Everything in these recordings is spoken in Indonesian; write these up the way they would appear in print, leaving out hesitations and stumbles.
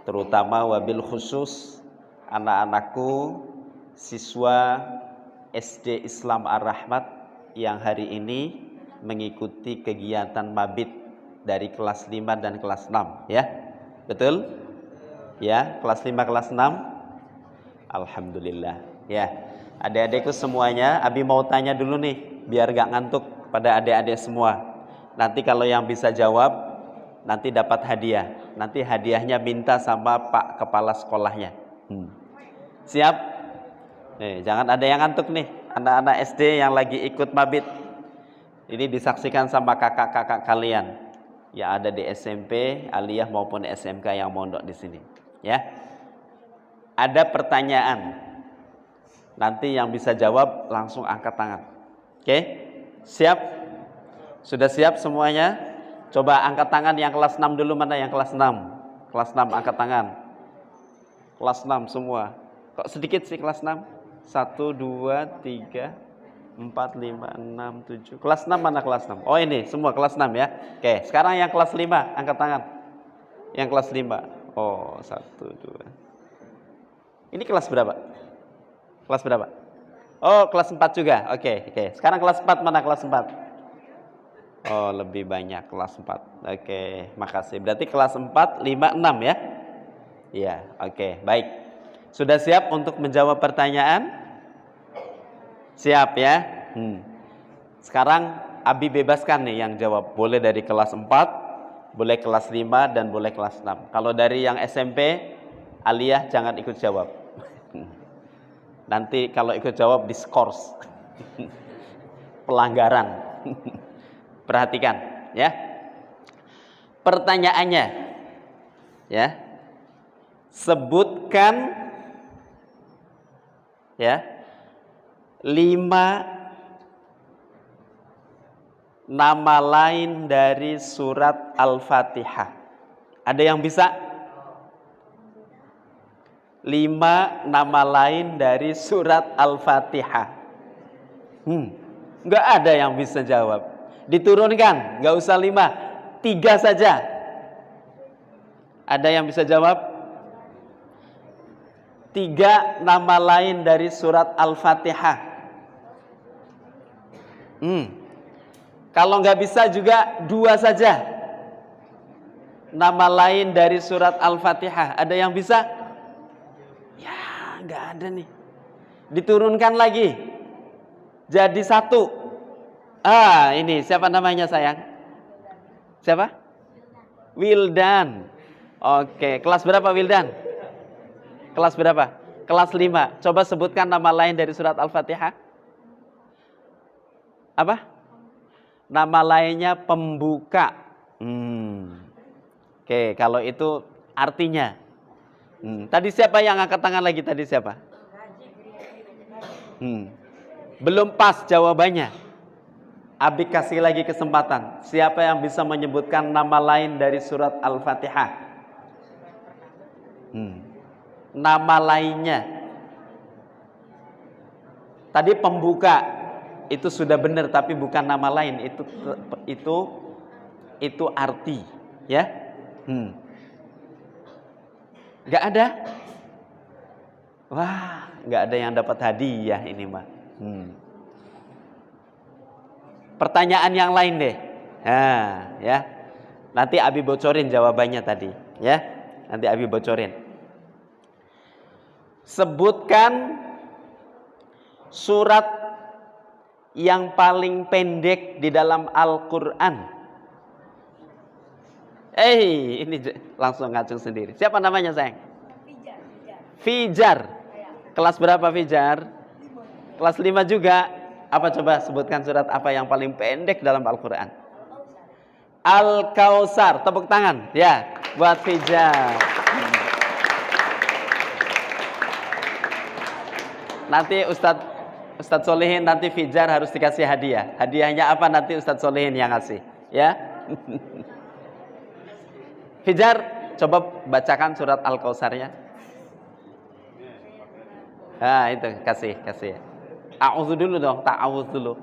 terutama wabil khusus anak-anakku siswa SD Islam Ar-Rahmat yang hari ini mengikuti kegiatan mabit dari kelas 5 dan kelas 6 ya. Betul? Ya, kelas 5 kelas 6. Alhamdulillah. Ya. Adik-adikku semuanya, Abi mau tanya dulu nih biar gak ngantuk pada adik-adik semua. Nanti kalau yang bisa jawab nanti dapat hadiah. Nanti hadiahnya minta sama Pak Kepala Sekolahnya. Siap? Nih, jangan ada yang ngantuk nih. Anak-anak SD yang lagi ikut mabit. Ini disaksikan sama kakak-kakak kalian yang ada di SMP, aliyah maupun SMK yang mondok di sini. Ya. Ada pertanyaan. Nanti yang bisa jawab langsung angkat tangan. Oke? Siap? Sudah siap semuanya? Coba angkat tangan yang kelas 6 dulu, mana yang kelas 6? Kelas 6 angkat tangan. Kelas 6 semua. Kok sedikit sih kelas 6? 1, 2, 3, 4, 5, 6, 7. Kelas 6 mana kelas 6? Oh ini semua kelas 6 ya. Oke, sekarang yang kelas 5 angkat tangan. Yang kelas 5. Oh, 1, 2. Ini kelas berapa? Kelas berapa? Oh, kelas 4 juga. Oke. Sekarang kelas 4 mana kelas 4? Oh, lebih banyak kelas 4. Oke, makasih. Berarti kelas 4, 5, 6 ya? Iya, oke, baik. Sudah siap untuk menjawab pertanyaan? Siap ya? Sekarang Abi bebaskan nih yang jawab. Boleh dari kelas 4, boleh kelas 5, dan boleh kelas 6. Kalau dari yang SMP, aliyah jangan ikut jawab. Nanti kalau ikut jawab diskors. Pelanggaran. Perhatikan ya. Pertanyaannya ya. Sebutkan ya 5 nama lain dari surat Al-Fatihah. Ada yang bisa? 5 nama lain dari surat Al-Fatihah. Enggak ada yang bisa jawab. Diturunkan, enggak usah 5, 3 saja. Ada yang bisa jawab? 3 nama lain dari surat Al-Fatihah. Kalau nggak bisa juga 2 saja. Nama lain dari surat Al-Fatihah. Ada yang bisa? Ya, nggak ada nih. Diturunkan lagi. Jadi 1. Ini siapa namanya sayang? Siapa? Wildan. Oke, kelas berapa Wildan? Kelas berapa? Kelas 5. Coba sebutkan nama lain dari surat Al-Fatihah. Apa? Nama lainnya pembuka. Oke, kalau itu artinya. Tadi siapa yang angkat tangan lagi? Tadi siapa? Belum pas jawabannya. Abi kasih lagi kesempatan. Siapa yang bisa menyebutkan nama lain dari surat Al-Fatihah? Nama lainnya. Tadi pembuka itu sudah benar, tapi bukan nama lain. Itu arti, ya. Gak ada. Wah, gak ada yang dapat hadiah ini mah. Pertanyaan yang lain deh. Ya. Nanti Abi bocorin jawabannya tadi, ya. Nanti Abi bocorin. Sebutkan surat yang paling pendek di dalam Al-Qur'an. Ini langsung ngacung sendiri. Siapa namanya, sayang? Fijar. Kelas berapa Fijar? Kelas 5 juga. Apa coba sebutkan surat apa yang paling pendek dalam Al-Quran? Al-Kautsar. Tepuk tangan ya buat Fijar. Nanti Ustadz Solihin, nanti Fijar harus dikasih hadiah. Hadiahnya apa nanti Ustadz Solihin yang ngasih, ya. Fijar, coba bacakan surat Al-Kautsarnya. Itu kasih. A'udzu dulu dong, ta'awudz dulu.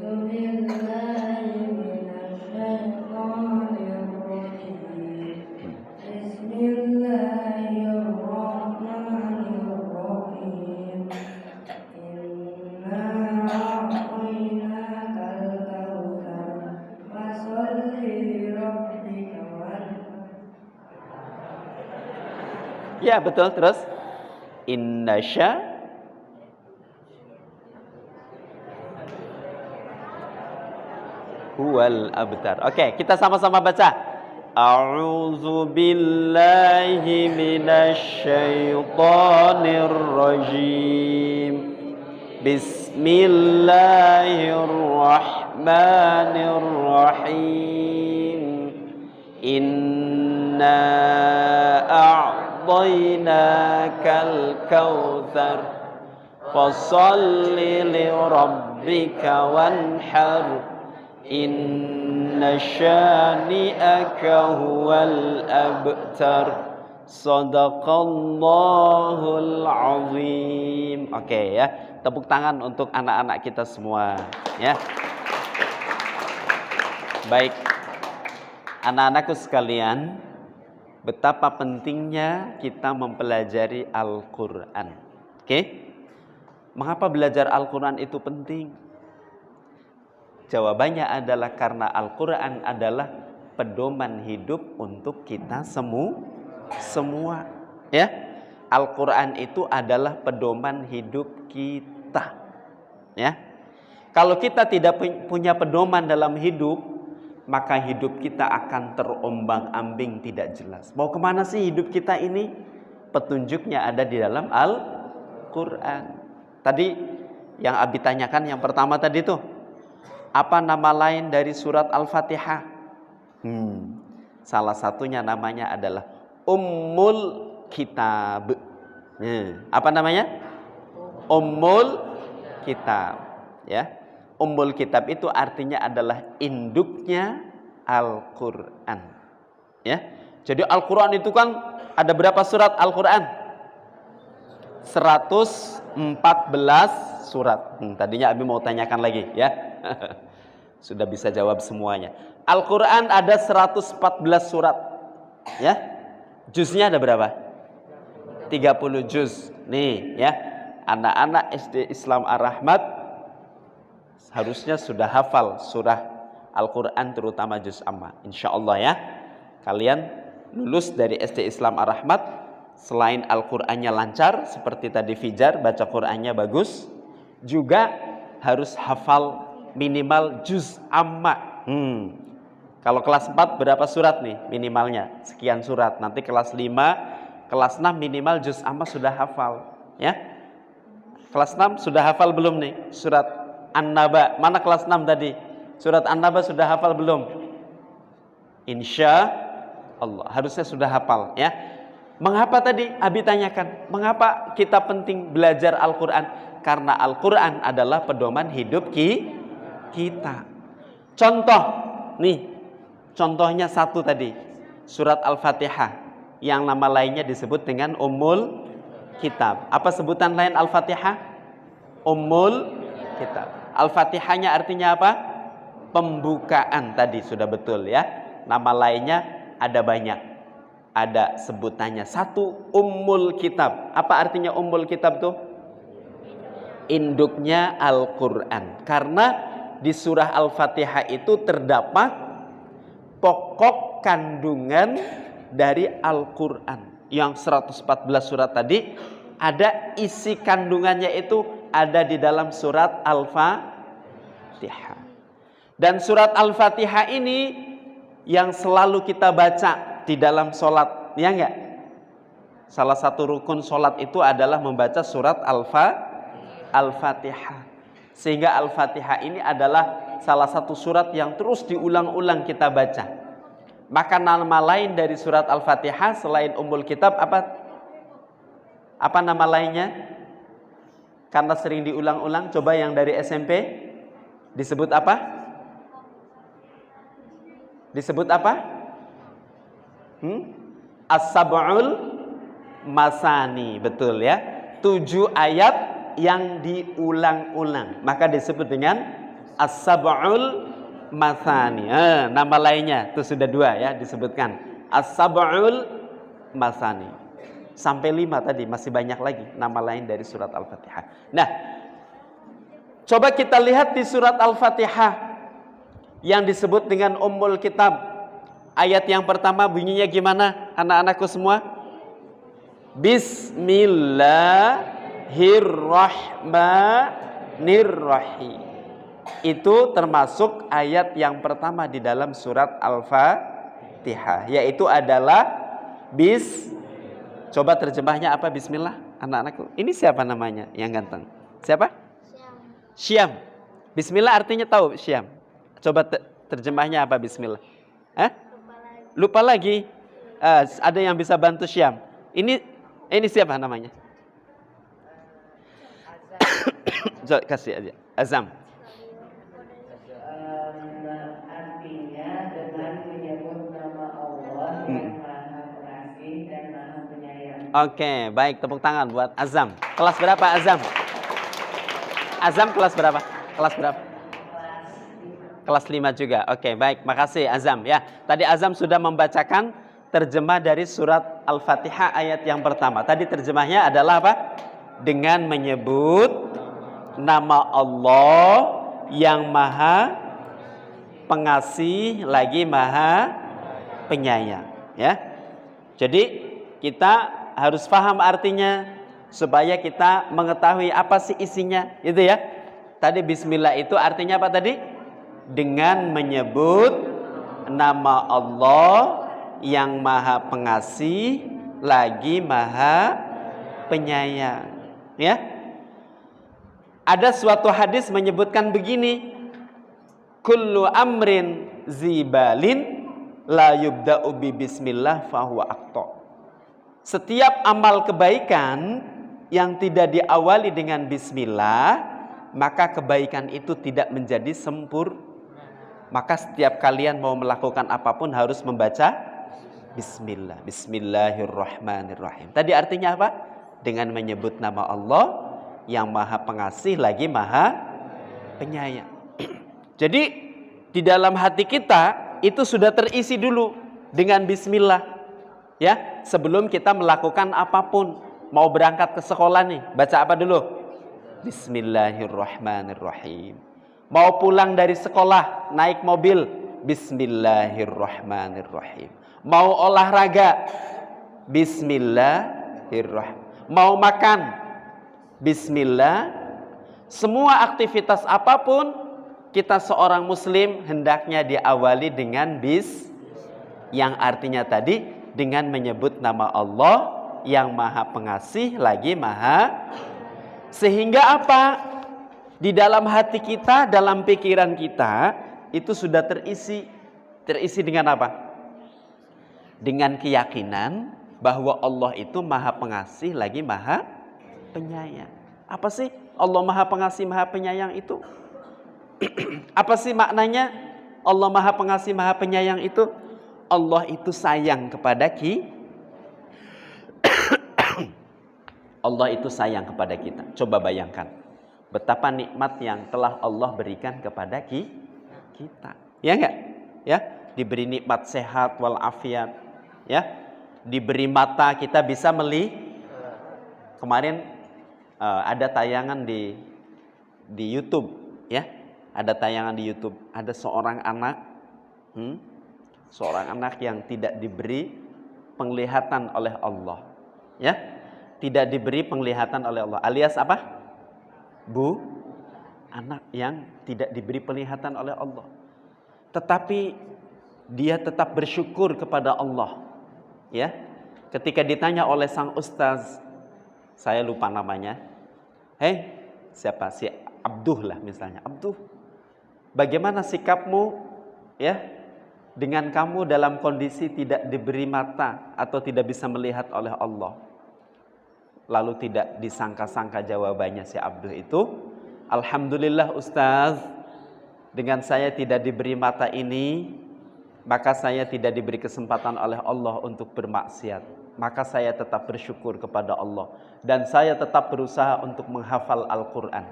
Bismillahirrahmanirrahim. Ya, betul. Terus innasya huwal abtar. Oke, kita sama-sama baca. A'udzu billahi minasy syaithanir rajim. Bismillahirrahmanirrahim. Inna a'tainakal kautsar fasholli li rabbika wanhar. Inna syani'aka huwal abtar. Shadaqallahul azim. Oke ya, tepuk tangan untuk anak-anak kita semua ya. Baik, anak-anakku sekalian, betapa pentingnya kita mempelajari Al-Quran. Oke, mengapa belajar Al-Quran itu penting? Jawabannya adalah karena Al-Quran adalah pedoman hidup untuk kita semua. Ya, Al-Quran itu adalah pedoman hidup kita. Ya, kalau kita tidak punya pedoman dalam hidup, maka hidup kita akan terombang-ambing, tidak jelas. Mau kemana sih hidup kita ini? Petunjuknya ada di dalam Al-Quran. Tadi yang Abi tanyakan yang pertama tadi tuh, apa nama lain dari surat Al-Fatihah? Salah satunya namanya adalah Ummul Kitab. Apa namanya? Ummul Kitab. Ya, Ummul Kitab itu artinya adalah induknya Al-Quran. Ya, jadi Al-Quran itu kan ada berapa surat Al-Quran? 114 surat. Tadinya Abi mau tanyakan lagi ya. Sudah bisa jawab semuanya. Al-Quran ada 114 surat. Ya, juznya ada berapa? 30 juz. Nih ya, anak-anak SD Islam Ar-Rahmat harusnya sudah hafal surah Al-Quran, terutama juz amma. Insya Allah ya, kalian lulus dari SD Islam Ar-Rahmat, selain Al-Qurannya lancar seperti tadi Fijar, baca Qurannya bagus, juga harus hafal minimal juz amma. Kalau kelas 4 berapa surat nih minimalnya? Sekian surat. Nanti kelas 5, kelas 6 minimal juz amma sudah hafal ya. Kelas 6 sudah hafal belum nih surat An-Naba? Mana kelas 6 tadi? Surat An-Naba sudah hafal belum? Insya Allah harusnya sudah hafal ya. Mengapa tadi Abi tanyakan, mengapa kita penting belajar Al-Quran? Karena Al-Quran adalah pedoman hidup kita. Contoh nih, contohnya satu tadi, surat Al-Fatihah, yang nama lainnya disebut dengan Ummul Kitab. Apa sebutan lain Al-Fatihah? Ummul Kitab. Al-Fatihahnya artinya apa? Pembukaan, tadi sudah betul ya. Nama lainnya ada banyak, ada sebutannya. Satu, Ummul Kitab. Apa artinya Ummul Kitab tuh? Induknya Al-Quran. Karena di surah Al-Fatihah itu terdapat pokok kandungan dari Al-Quran. Yang 114 surat tadi, ada isi kandungannya itu ada di dalam surat Al-Fatihah. Dan surat Al-Fatihah ini yang selalu kita baca di dalam sholat, ya enggak? Salah satu rukun sholat itu adalah membaca surat Al-Fatihah. Sehingga Al-Fatihah ini adalah salah satu surat yang terus diulang-ulang kita baca. Maka nama lain dari surat Al-Fatihah selain Ummul Kitab apa? Apa nama lainnya? Karena sering diulang-ulang, coba yang dari SMP disebut apa? Disebut apa? As-Sab'ul Masani, betul ya. 7 ayat yang diulang-ulang, maka disebut dengan As-Sab'ul Masani. Nama lainnya itu sudah 2 ya disebutkan, As-Sab'ul Masani. Sampai 5 tadi, masih banyak lagi nama lain dari surat Al-Fatihah. Nah, coba kita lihat di surat Al-Fatihah yang disebut dengan Ummul Kitab. Ayat yang pertama bunyinya gimana anak-anakku semua? Bismillahirrahmanirrahim. Itu termasuk ayat yang pertama di dalam surat Al-Fatihah, yaitu adalah coba terjemahnya apa bismillah anak-anakku? Ini siapa namanya yang ganteng? Siapa? Syam. Bismillah artinya tahu Syam? Coba terjemahnya apa bismillah? Lupa lagi. Ada yang bisa bantu Syam? Ini siapa namanya? Kasih aja. Azam. Artinya dengan menyebut nama Allah yang Maha Pengasih dan Maha Penyayang. Oke, baik, tepuk tangan buat Azam. Kelas berapa Azam? Azam kelas berapa? Kelas 5 juga. Oke, baik, makasih Azam ya. Tadi Azam sudah membacakan terjemah dari surat Al-Fatihah ayat yang pertama. Tadi terjemahnya adalah apa? Dengan menyebut nama Allah yang Maha Pengasih lagi Maha Penyayang, ya. Jadi kita harus paham artinya supaya kita mengetahui apa sih isinya, gitu ya. Tadi bismillah itu artinya apa tadi? Dengan menyebut nama Allah yang Maha Pengasih lagi Maha Penyayang, ya. Ada suatu hadis menyebutkan begini, kullu amrin zibalin la yubda'u bi bismillah fahuwa aqta. Setiap amal kebaikan yang tidak diawali dengan bismillah, maka kebaikan itu tidak menjadi sempurna. Maka setiap kalian mau melakukan apapun harus membaca bismillah. Bismillahirrahmanirrahim. Tadi artinya apa? Dengan menyebut nama Allah yang Maha Pengasih lagi Maha Penyayang. Jadi di dalam hati kita itu sudah terisi dulu dengan bismillah, ya. Sebelum kita melakukan apapun, mau berangkat ke sekolah nih, baca apa dulu? Bismillahirrahmanirrahim. Mau pulang dari sekolah, naik mobil, bismillahirrahmanirrahim. Mau olahraga, bismillahirrahmanirrahim. Mau makan, bismillah. Semua aktivitas apapun, kita seorang muslim hendaknya diawali dengan yang artinya tadi dengan menyebut nama Allah yang Maha Pengasih lagi Maha. Sehingga apa? Di dalam hati kita, dalam pikiran kita itu sudah terisi dengan apa? Dengan keyakinan bahwa Allah itu Maha Pengasih lagi Maha Penyayang. Apa sih Allah Maha Pengasih Maha Penyayang itu? Apa sih maknanya Allah Maha Pengasih Maha Penyayang itu? Allah itu sayang kepada Allah itu sayang kepada kita. Coba bayangkan betapa nikmat yang telah Allah berikan kepada kita. Ya enggak? Ya, diberi nikmat sehat walafiat, ya. Diberi mata kita bisa melihat. Kemarin ada tayangan di YouTube, ya. Ada tayangan di YouTube, ada seorang anak yang tidak diberi penglihatan oleh Allah, ya, tidak diberi penglihatan oleh Allah, alias apa? Anak yang tidak diberi penglihatan oleh Allah, tetapi dia tetap bersyukur kepada Allah, ya. Ketika ditanya oleh sang ustaz, saya lupa namanya, siapa? Si Abduh lah misalnya, Abduh, bagaimana sikapmu, ya, dengan kamu dalam kondisi tidak diberi mata atau tidak bisa melihat oleh Allah? Lalu tidak disangka-sangka jawabannya si Abduh itu, alhamdulillah Ustaz, dengan saya tidak diberi mata ini, maka saya tidak diberi kesempatan oleh Allah untuk bermaksiat. Maka saya tetap bersyukur kepada Allah dan saya tetap berusaha untuk menghafal Al-Quran.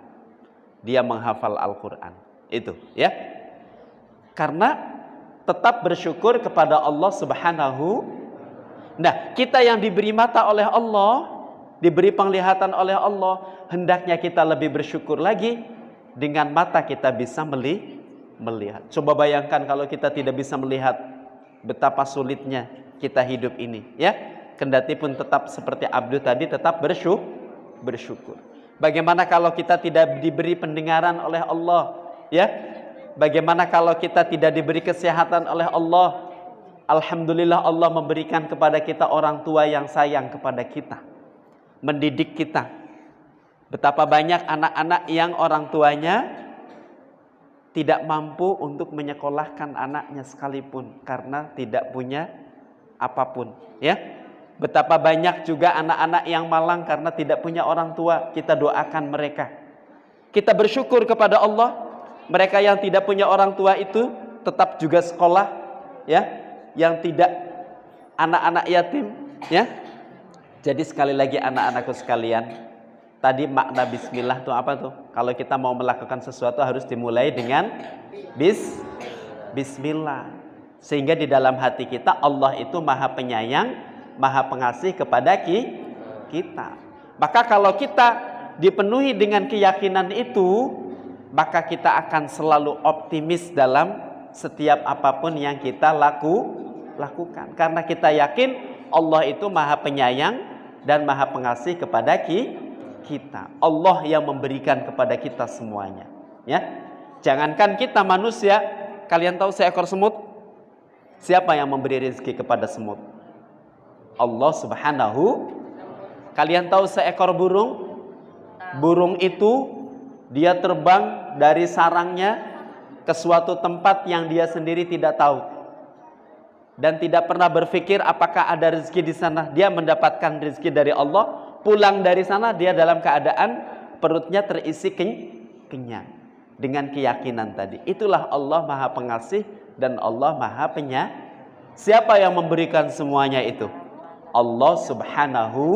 Dia menghafal Al-Quran itu, ya, karena tetap bersyukur kepada Allah Subhanahu. Nah, kita yang diberi mata oleh Allah, diberi penglihatan oleh Allah, hendaknya kita lebih bersyukur lagi. Dengan mata kita bisa melihat. Coba bayangkan kalau kita tidak bisa melihat, betapa sulitnya kita hidup ini, ya. kendati pun tetap seperti Abdul tadi, tetap bersyukur. Bagaimana kalau kita tidak diberi pendengaran oleh Allah, ya? Bagaimana kalau kita tidak diberi kesehatan oleh Allah? Alhamdulillah Allah memberikan kepada kita orang tua yang sayang kepada kita, mendidik kita. Betapa banyak anak-anak yang orang tuanya tidak mampu untuk menyekolahkan anaknya sekalipun karena tidak punya apapun, ya. Betapa banyak juga anak-anak yang malang karena tidak punya orang tua. Kita doakan mereka. Kita bersyukur kepada Allah, mereka yang tidak punya orang tua itu tetap juga sekolah, ya. Yang tidak, anak-anak yatim, ya. Jadi sekali lagi anak-anakku sekalian, tadi makna bismillah itu apa tuh? Kalau kita mau melakukan sesuatu harus dimulai dengan bismillah. Sehingga di dalam hati kita Allah itu maha penyayang, maha pengasih kepada kita. Maka kalau kita dipenuhi dengan keyakinan itu, maka kita akan selalu optimis dalam setiap apapun yang kita lakukan. Karena kita yakin Allah itu maha penyayang dan maha pengasih kepada kita. Allah yang memberikan kepada kita semuanya, ya. Jangankan kita manusia, kalian tahu seekor semut? Siapa yang memberi rezeki kepada semut? Allah Subhanahu. Kalian tahu seekor burung? Burung itu dia terbang dari sarangnya ke suatu tempat yang dia sendiri tidak tahu dan tidak pernah berpikir apakah ada rezeki di sana. Dia mendapatkan rezeki dari Allah, pulang dari sana dia dalam keadaan perutnya terisi kenyang dengan keyakinan tadi. Itulah Allah maha pengasih dan Allah maha penyayang. Siapa yang memberikan semuanya itu? Allah Subhanahu.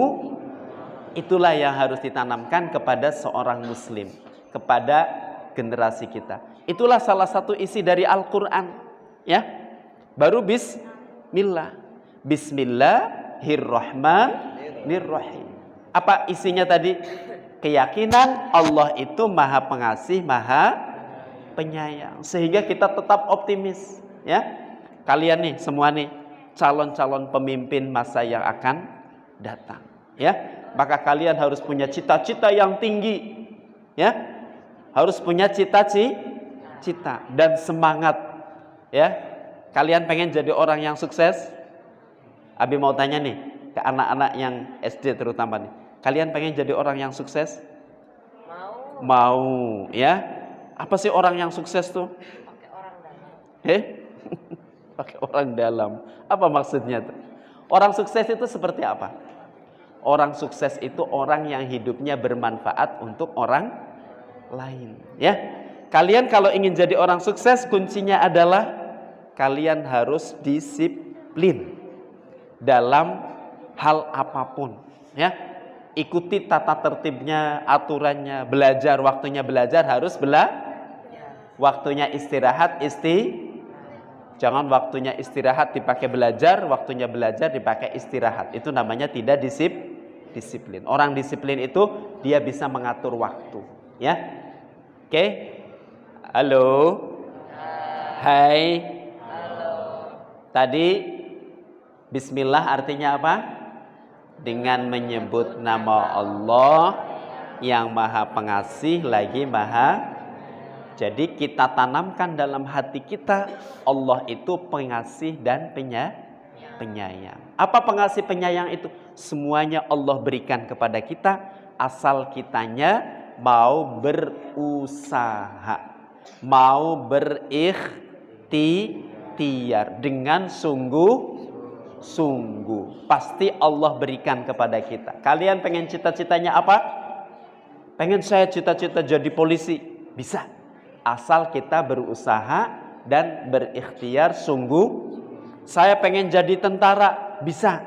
Itulah yang harus ditanamkan kepada seorang muslim, kepada generasi kita. Itulah salah satu isi dari Al-Quran, ya. Baru bismillah. Bismillahirrahmanirrahim. Apa isinya tadi? Keyakinan Allah itu maha pengasih, maha penyayang. Sehingga kita tetap optimis, ya. Kalian nih semua nih calon-calon pemimpin masa yang akan datang, ya. Maka kalian harus punya cita-cita yang tinggi, ya. Harus punya cita-cita dan semangat, ya. Kalian pengen jadi orang yang sukses? Abi mau tanya nih ke anak-anak yang SD terutama nih. Kalian pengen jadi orang yang sukses? Mau, ya. Apa sih orang yang sukses tuh? Pakai orang dalam. Pakai orang dalam. Apa maksudnya tuh? Orang sukses itu seperti apa? Orang sukses itu orang yang hidupnya bermanfaat untuk orang lain, ya. Kalian kalau ingin jadi orang sukses, kuncinya adalah kalian harus disiplin dalam hal apapun, ya. Ikuti tata tertibnya, aturannya, belajar, waktunya belajar harus waktunya istirahat jangan waktunya istirahat dipakai belajar, waktunya belajar dipakai istirahat. Itu namanya tidak disiplin. Orang disiplin itu dia bisa mengatur waktu, ya. Oke. Halo. Hai. Halo. Tadi bismillah artinya apa? Dengan menyebut nama Allah yang maha pengasih lagi maha. Jadi kita tanamkan dalam hati kita Allah itu pengasih dan penyayang. Apa pengasih penyayang itu? Semuanya Allah berikan kepada kita asal kitanya mau berusaha, mau berikhtiar dengan sungguh-sungguh. Pasti Allah berikan kepada kita. Kalian pengen cita-citanya apa? Pengen saya cita-cita jadi polisi? Bisa. Asal kita berusaha dan berikhtiar sungguh. Saya pengen jadi tentara? Bisa.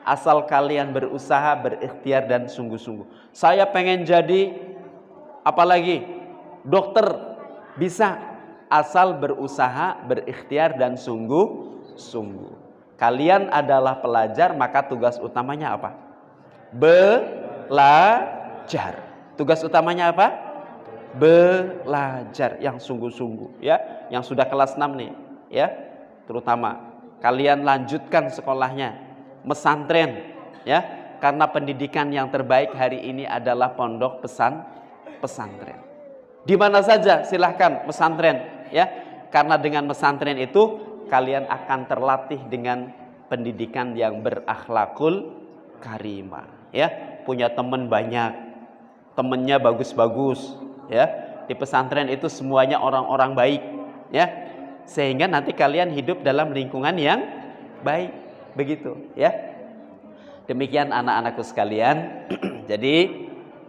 Asal kalian berusaha, berikhtiar dan sungguh-sungguh. Saya pengen jadi apalagi? Dokter? Bisa. Asal berusaha, berikhtiar dan sungguh-sungguh. Kalian adalah pelajar, maka tugas utamanya apa? Belajar. Tugas utamanya apa? Belajar yang sungguh-sungguh, ya. Yang sudah kelas 6 nih, ya. Terutama kalian lanjutkan sekolahnya, mesantren, ya, karena pendidikan yang terbaik hari ini adalah pondok pesantren. Di mana saja silahkan pesantren, ya, karena dengan pesantren itu kalian akan terlatih dengan pendidikan yang berakhlakul karimah, ya, punya teman banyak, temennya bagus-bagus, ya, di pesantren itu semuanya orang-orang baik, ya, sehingga nanti kalian hidup dalam lingkungan yang baik, begitu, ya. Demikian anak-anakku sekalian. Jadi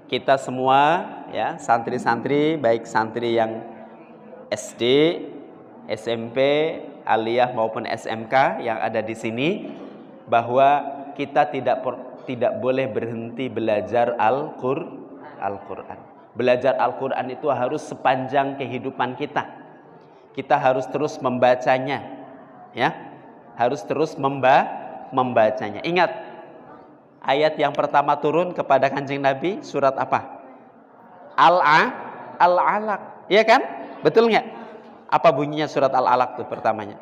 kita semua, ya, santri-santri, baik santri yang SD, SMP, aliyah maupun SMK yang ada di sini, bahwa kita tidak boleh berhenti belajar Al-Quran. Belajar Al-Quran itu harus sepanjang kehidupan kita. Kita harus terus membacanya, ya, harus terus membacanya. Ingat, ayat yang pertama turun kepada Kanjeng Nabi surat apa? Al-Alaq, ya kan? Betul nggak? Apa bunyinya surat Al-Alaq tuh pertamanya?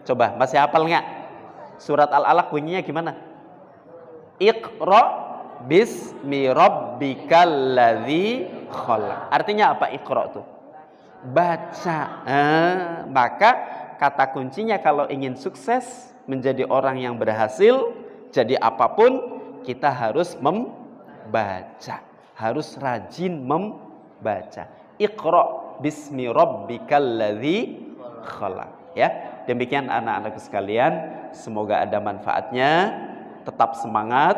Coba, masih hafal nggak? Surat Al-Alaq bunyinya gimana? Iqra bismi rabbikal ladzi khalaq. Artinya apa Iqra tuh? Baca. Maka kata kuncinya kalau ingin sukses, menjadi orang yang berhasil, jadi apapun, kita harus membaca, harus rajin membaca. Iqra bismi rabbikal ladzi khalaq, ya. Demikian anak-anakku sekalian, semoga ada manfaatnya. Tetap semangat,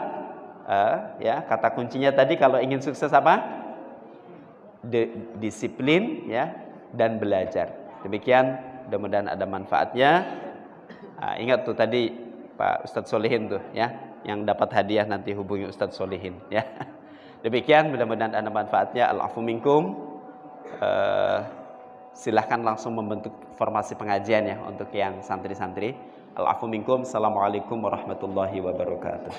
ya. Kata kuncinya tadi kalau ingin sukses apa? Disiplin, ya, dan belajar. Demikian, mudah-mudahan ada manfaatnya. Ingat tuh tadi Pak Ustadz Solihin tuh, ya, yang dapat hadiah nanti hubungi Ustadz Solihin, ya. Demikian, mudah-mudahan ada manfaatnya. Al-afu minkum. Silahkan langsung membentuk formasi pengajian, ya, untuk yang santri-santri. Al-afu minkum. Assalamualaikum warahmatullahi wabarakatuh.